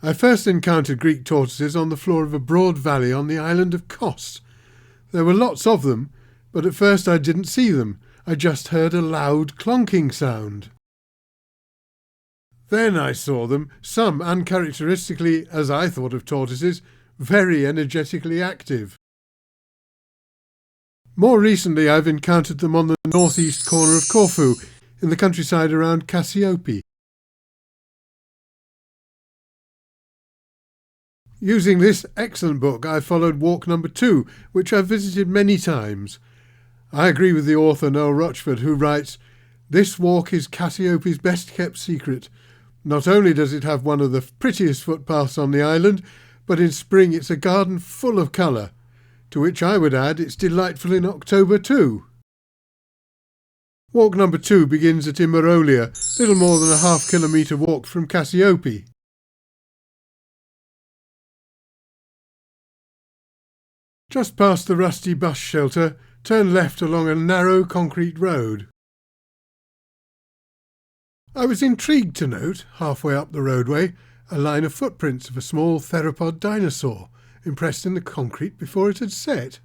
I first encountered Greek tortoises on the floor of a broad valley on the island of Kos. There were lots of them, but at first I didn't see them. I just heard a loud clonking sound. Then I saw them, some uncharacteristically, as I thought of tortoises, very energetically active. More recently I've encountered them on the northeast corner of Corfu, in the countryside around Cassiope. Using this excellent book, I followed walk number 2, which I've visited many times. I agree with the author Noel Rochford, who writes, "This walk is Cassiopei's best-kept secret. Not only does it have one of the prettiest footpaths on the island, but in spring it's a garden full of colour, to which I would add it's delightful in October too." Walk number 2 begins at Immerolia, little more than a half-kilometre walk from Cassiope. Just past the rusty bus shelter, turn left along a narrow concrete road. I was intrigued to note, halfway up the roadway, a line of footprints of a small theropod dinosaur, impressed in the concrete before it had set.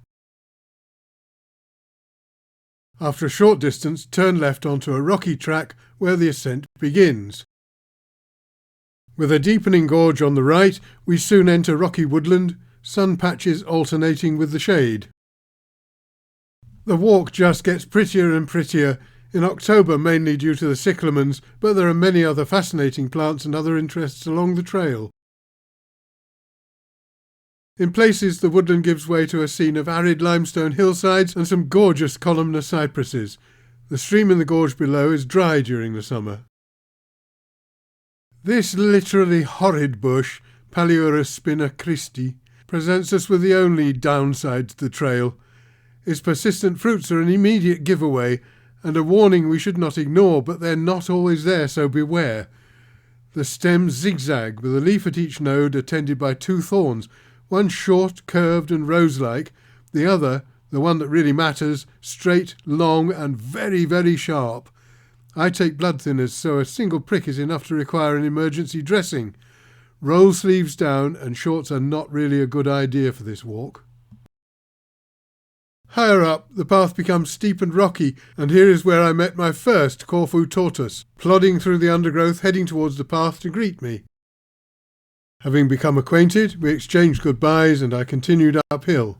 After a short distance, turn left onto a rocky track where the ascent begins. With a deepening gorge on the right, we soon enter rocky woodland, sun patches alternating with the shade. The walk just gets prettier and prettier, in October mainly due to the cyclamens, but there are many other fascinating plants and other interests along the trail. In places the woodland gives way to a scene of arid limestone hillsides and some gorgeous columnar cypresses. The stream in the gorge below is dry during the summer. This literally horrid bush, Paliurus spina Christi, presents us with the only downside to the trail. Its persistent fruits are an immediate giveaway, and a warning we should not ignore, but they're not always there, so beware. The stems zigzag, with a leaf at each node attended by 2 thorns, one short, curved and rose-like, the other, the one that really matters, straight, long and very, very sharp. I take blood thinners, so a single prick is enough to require an emergency dressing. Roll sleeves down, and shorts are not really a good idea for this walk. Higher up, the path becomes steep and rocky, and here is where I met my first Corfu tortoise, plodding through the undergrowth, heading towards the path to greet me. Having become acquainted, we exchanged goodbyes, and I continued uphill.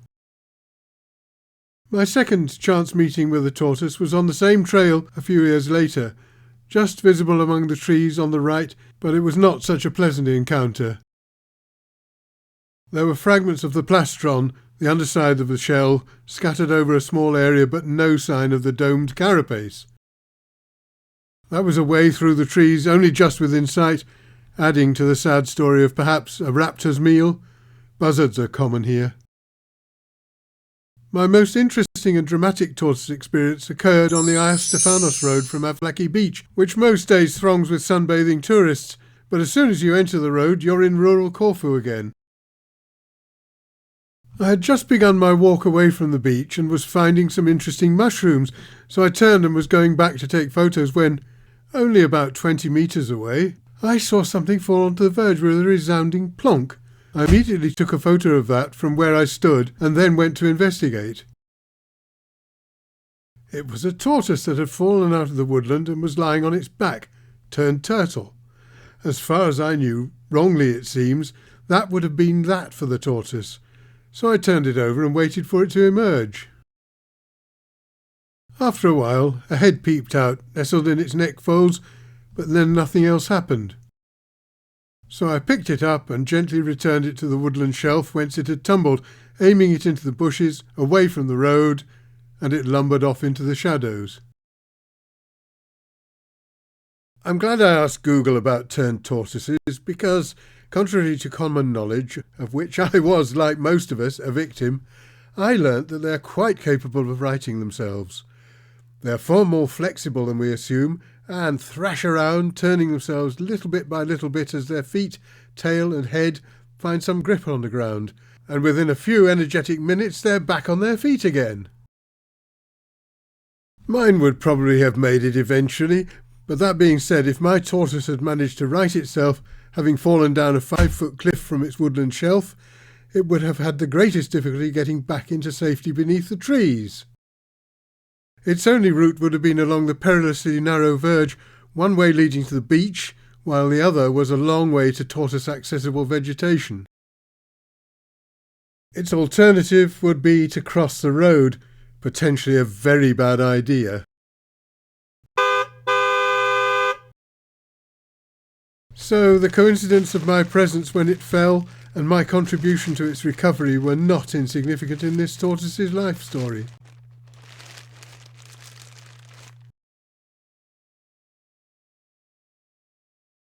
My second chance meeting with a tortoise was on the same trail a few years later, just visible among the trees on the right, but it was not such a pleasant encounter. There were fragments of the plastron, the underside of the shell, scattered over a small area, but no sign of the domed carapace. That was a way through the trees, only just within sight, adding to the sad story of perhaps a raptor's meal. Buzzards are common here. My most interesting and dramatic tortoise experience occurred on the Ias Stefanos road from Avlaki Beach, which most days throngs with sunbathing tourists, but as soon as you enter the road, you're in rural Corfu again. I had just begun my walk away from the beach and was finding some interesting mushrooms, so I turned and was going back to take photos when, only about 20 metres away, I saw something fall onto the verge with a resounding plonk. I immediately took a photo of that from where I stood and then went to investigate. It was a tortoise that had fallen out of the woodland and was lying on its back, turned turtle. As far as I knew, wrongly it seems, that would have been that for the tortoise, so I turned it over and waited for it to emerge. After a while, a head peeped out, nestled in its neck folds, but then nothing else happened. So I picked it up and gently returned it to the woodland shelf whence it had tumbled, aiming it into the bushes, away from the road, and it lumbered off into the shadows. I'm glad I asked Google about turned tortoises because, contrary to common knowledge, of which I was, like most of us, a victim, I learnt that they are quite capable of righting themselves. They are far more flexible than we assume, and thrash around, turning themselves little bit by little bit as their feet, tail and head find some grip on the ground, and within a few energetic minutes they're back on their feet again. Mine would probably have made it eventually, But that being said, if my tortoise had managed to right itself, having fallen down a 5-foot cliff from its woodland shelf, it would have had the greatest difficulty getting back into safety beneath the trees. Its only route would have been along the perilously narrow verge, one way leading to the beach, while the other was a long way to tortoise-accessible vegetation. Its alternative would be to cross the road, potentially a very bad idea. So the coincidence of my presence when it fell and my contribution to its recovery were not insignificant in this tortoise's life story.